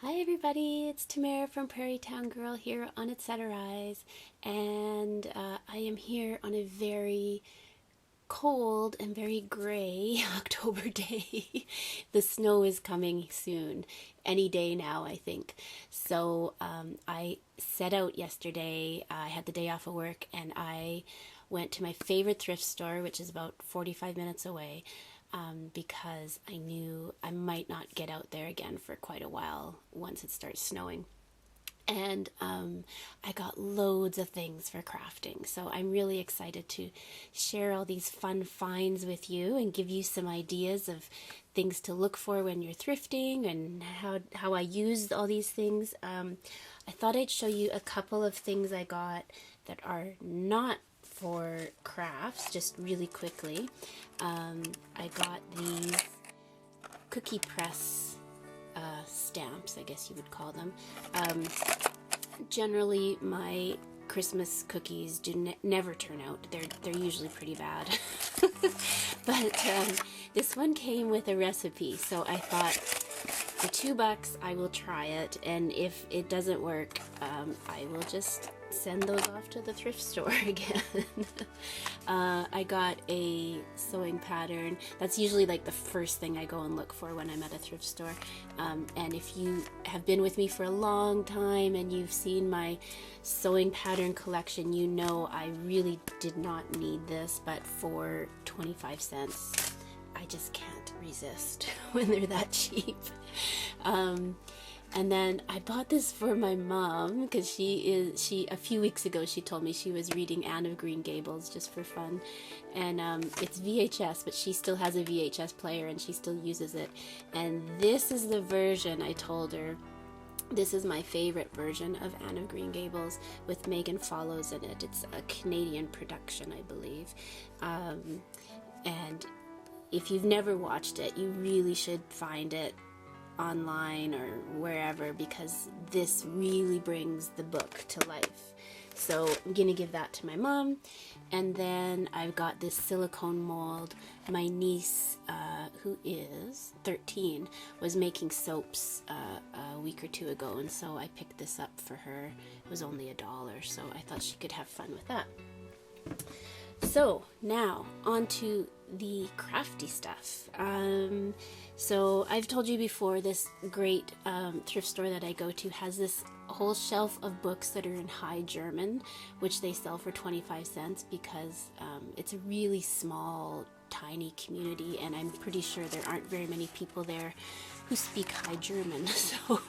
Hi everybody, it's Tamara from Prairietowngirl here on Etc.rise, and I am here on a very cold and very gray October day. The snow is coming soon, any day now I think. So I set out yesterday, I had the day off of work, and I went to my favorite thrift store, which is about 45 minutes away. Because I knew I might not get out there again for quite a while once it starts snowing. And I got loads of things for crafting, so I'm really excited to share all these fun finds with you and give you some ideas of things to look for when you're thrifting and how I used all these things. I thought I'd show you a couple of things I got that are not for crafts, just really quickly. I got these cookie press stamps, I guess you would call them. Generally, my Christmas cookies do never turn out. They're usually pretty bad. But this one came with a recipe, so I thought for $2 I will try it, and if it doesn't work, I will just send those off to the thrift store again. I got a sewing pattern. That's usually like the first thing I go and look for when I'm at a thrift store. And if you have been with me for a long time and you've seen my sewing pattern collection, you know I really did not need this, but for 25 cents, I just can't resist when they're that cheap. And then I bought this for my mom because a few weeks ago she told me she was reading Anne of Green Gables just for fun, and it's VHS, but she still has a VHS player and she still uses it. And this is the version I told her. This is my favorite version of Anne of Green Gables with Megan Follows in it. It's a Canadian production, I believe. And if you've never watched it, you really should find it online or wherever, because this really brings the book to life. So I'm gonna give that to my mom. And then I've got this silicone mold. My niece, who is 13, was making soaps a week or two ago, and so I picked this up for her. It was only $1, so I thought she could have fun with that. So now on to the crafty stuff. So I've told you before, this great thrift store that I go to has this whole shelf of books that are in High German, which they sell for 25 cents because it's a really small, tiny community, and I'm pretty sure there aren't very many people there who speak High German. So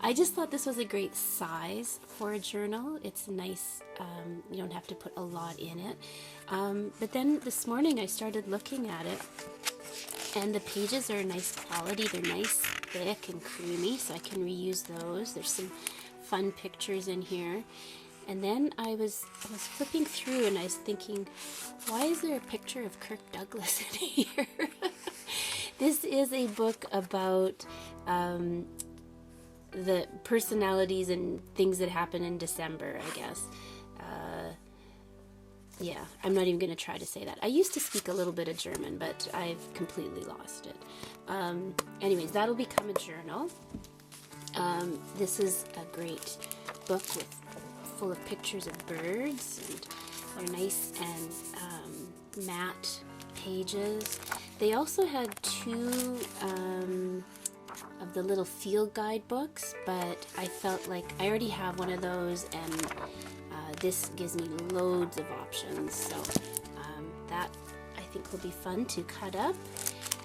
I just thought this was a great size for a journal. It's nice, you don't have to put a lot in it. But then this morning I started looking at it, and the pages are nice quality. They're nice, thick, and creamy, so I can reuse those. There's some fun pictures in here. And then I was flipping through and I was thinking, why is there a picture of Kirk Douglas in here? This is a book about the personalities and things that happen in December, I guess. Yeah, I'm not even going to try to say that. I used to speak a little bit of German, but I've completely lost it. Anyways, that'll become a journal. This is a great book full of pictures of birds, and they're nice and matte pages. They also had two of the little field guide books, but I felt like I already have one of those, and this gives me loads of options, so that I think will be fun to cut up.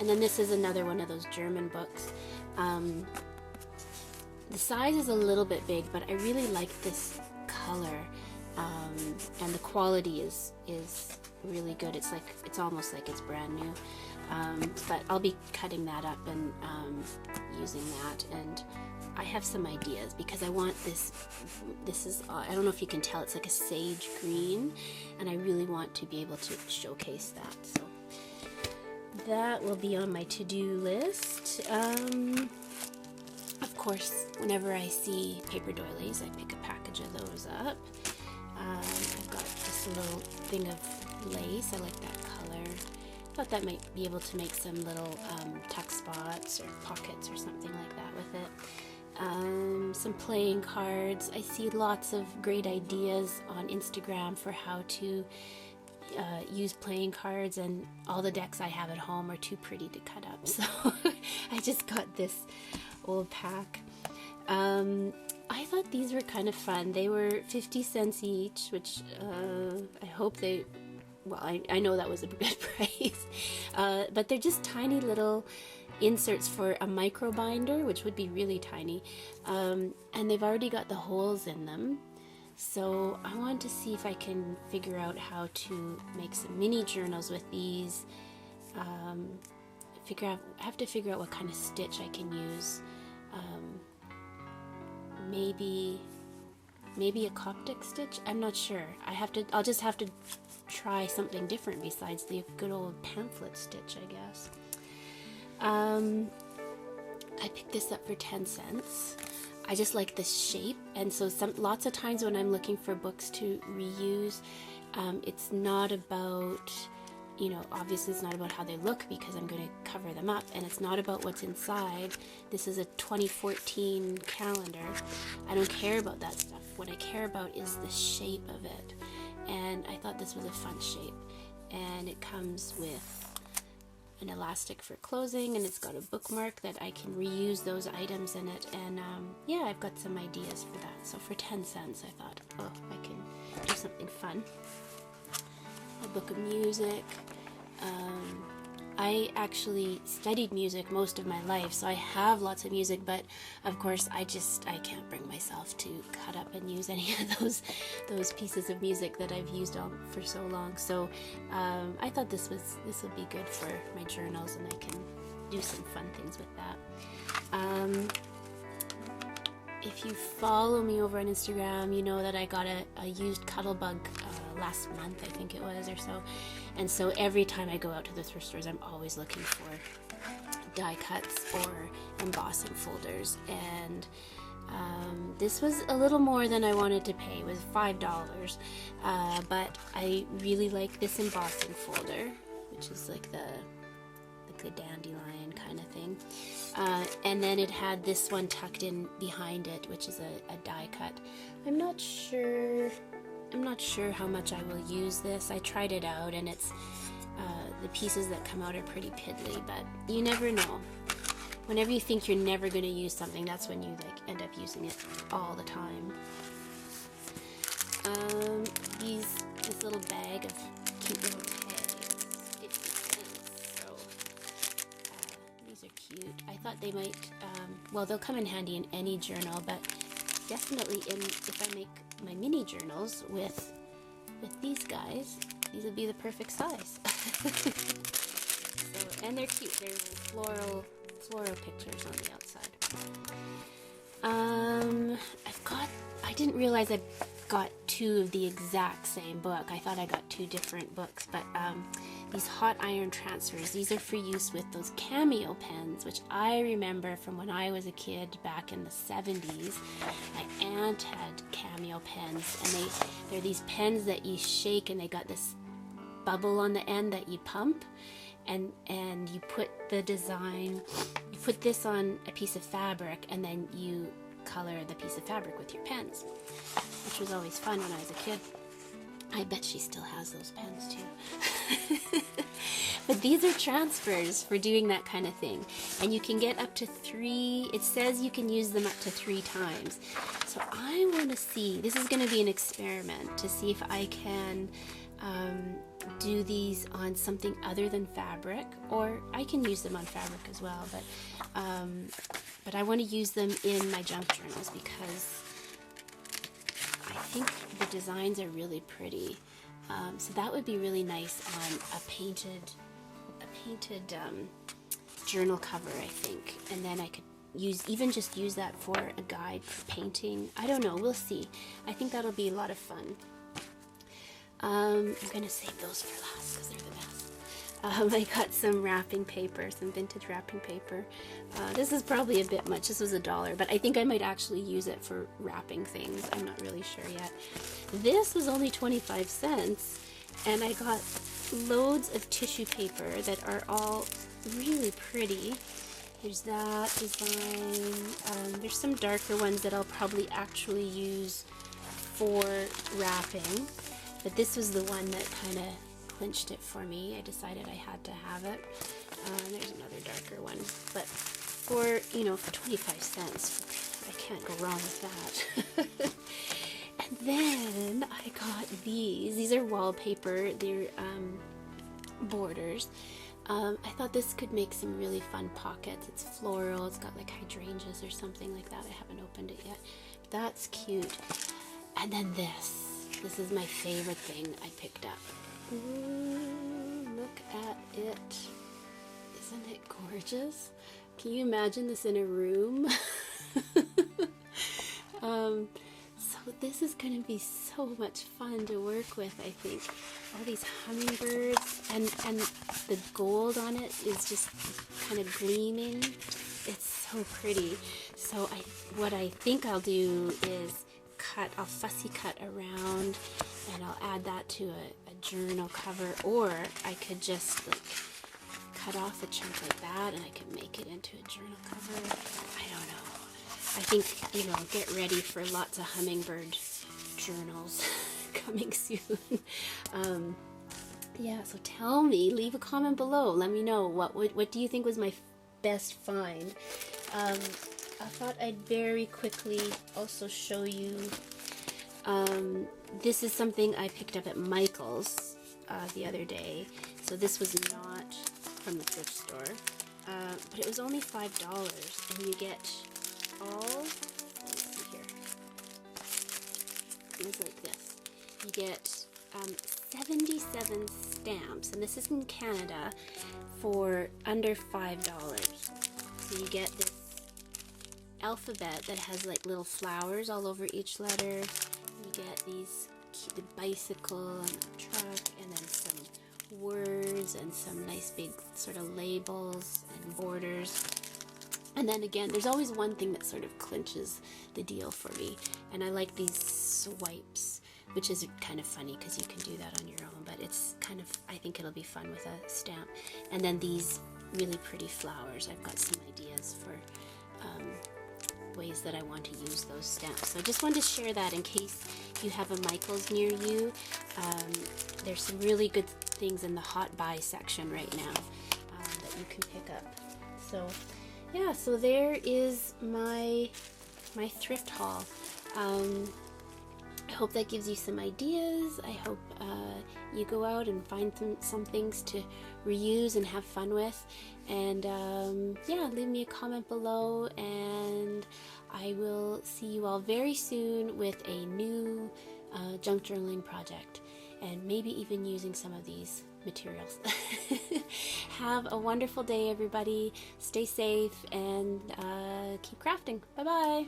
And then this is another one of those German books. The size is a little bit big, but I really like this color, and the quality is really good. It's almost like it's brand new. But I'll be cutting that up and using that, and I have some ideas because I want this is, I don't know if you can tell, it's like a sage green, and I really want to be able to showcase that. So that will be on my to-do list. Of course, whenever I see paper doilies, I pick a package of those up. I've got this little thing of lace. I like that color. Thought that might be able to make some little tuck spots or pockets or something like that with it. some playing cards. I see lots of great ideas on Instagram for how to use playing cards, and all the decks I have at home are too pretty to cut up, so I just got this old pack. I thought these were kind of fun. They were 50 cents each, which I hope they, well, I know that was a good price, but they're just tiny little inserts for a micro binder, which would be really tiny, and they've already got the holes in them. So I want to see if I can figure out how to make some mini journals with these. I have to figure out what kind of stitch I can use. Maybe a Coptic stitch? I'm not sure. I'll just have to try something different besides the good old pamphlet stitch, I guess. I picked this up for 10 cents. I just like the shape, and so lots of times when I'm looking for books to reuse, it's not about, obviously it's not about how they look because I'm going to cover them up, and it's not about what's inside. This is a 2014 calendar. I don't care about that stuff. What I care about is the shape of it, and I thought this was a fun shape, and it comes with an elastic for closing, and it's got a bookmark that I can reuse those items in it, and yeah, I've got some ideas for that. So for 10 cents I thought, oh, I can do something fun. A book of music. I actually studied music most of my life, so I have lots of music, but of course I can't bring myself to cut up and use any of those pieces of music that I've used for so long. So I thought this would be good for my journals, and I can do some fun things with that. If you follow me over on Instagram, you know that I got a used Cuttlebug last month, I think it was, or so. And so every time I go out to the thrift stores, I'm always looking for die cuts or embossing folders. And this was a little more than I wanted to pay. It was $5. But I really like this embossing folder, which is like the dandelion kind of thing. And then it had this one tucked in behind it, which is a die cut. I'm not sure how much I will use this. I tried it out, and it's the pieces that come out are pretty piddly, but you never know. Whenever you think you're never going to use something, that's when you end up using it all the time. This little bag of cute little tags, 50 cents. So these are cute. I thought they might, well, they'll come in handy in any journal, but definitely if I make my mini journals with these guys, these would be the perfect size. So, and they're cute. There's floral pictures on the outside. I didn't realize I got two of the exact same book. I thought I got two different books, but these hot iron transfers, these are for use with those cameo pens, which I remember from when I was a kid back in the 70s. My aunt had cameo pens, and they're these pens that you shake, and they got this bubble on the end that you pump, and you put the design, you put this on a piece of fabric, and then you color the piece of fabric with your pens, which was always fun when I was a kid. I bet she still has those pens too. But these are transfers for doing that kind of thing, and you can get up to 3, it says you can use them up to 3 times. So I want to see, this is going to be an experiment to see if I can do these on something other than fabric, or I can use them on fabric as well, but I want to use them in my junk journals because I think the designs are really pretty. So that would be really nice on a painted journal cover, I think. And then I could just use that for a guide for painting. I don't know, we'll see. I think that'll be a lot of fun. I'm gonna save those for last because they're the best. I got some wrapping paper, some vintage wrapping paper. This is probably a bit much. This was $1, but I think I might actually use it for wrapping things. I'm not really sure yet. This was only 25 cents, and I got loads of tissue paper that are all really pretty. There's that design. There's some darker ones that I'll probably actually use for wrapping, but this was the one that kind of clinched it for me. I decided I had to have it. There's another darker one, but for, you know, for 25 cents, I can't go wrong with that. And then I got these. These are wallpaper. They're borders. I thought this could make some really fun pockets. It's floral. It's got like hydrangeas or something like that. I haven't opened it yet. But that's cute. And then this. This is my favorite thing I picked up. Ooh, look at it. Isn't it gorgeous? Can you imagine this in a room? So this is going to be so much fun to work with, I think. All these hummingbirds, and the gold on it is just kind of gleaming. It's so pretty. So what I think I'll do is I'll fussy cut around, and I'll add that to a journal cover, or I could just like cut off a chunk like that and I could make it into a journal cover. I don't know. I think, you know, get ready for lots of hummingbird journals coming soon. Yeah, so tell me, leave a comment below. Let me know what do you think was my best find. I thought I'd very quickly also show you. This is something I picked up at Michael's the other day. So this was not from the thrift store, but it was only $5, and you get all. Let's see here. It's like this. You get 77 stamps, and this is in Canada, for under $5. So you get this alphabet that has like little flowers all over each letter. You get these the bicycle and the truck, and then some words and some nice big sort of labels and borders. And then again, there's always one thing that sort of clinches the deal for me, and I like these swipes, which is kind of funny because you can do that on your own, but it's kind of, I think it'll be fun with a stamp. And then these really pretty flowers. I've got some ideas for ways that I want to use those stamps. So I just wanted to share that in case you have a Michael's near you. There's some really good things in the hot buy section right now that you can pick up. So yeah, so there is my thrift haul. I hope that gives you some ideas. I hope you go out and find some things to reuse and have fun with. And yeah, leave me a comment below, and I will see you all very soon with a new junk journaling project, and maybe even using some of these materials. Have a wonderful day, everybody. Stay safe and keep crafting. Bye-bye.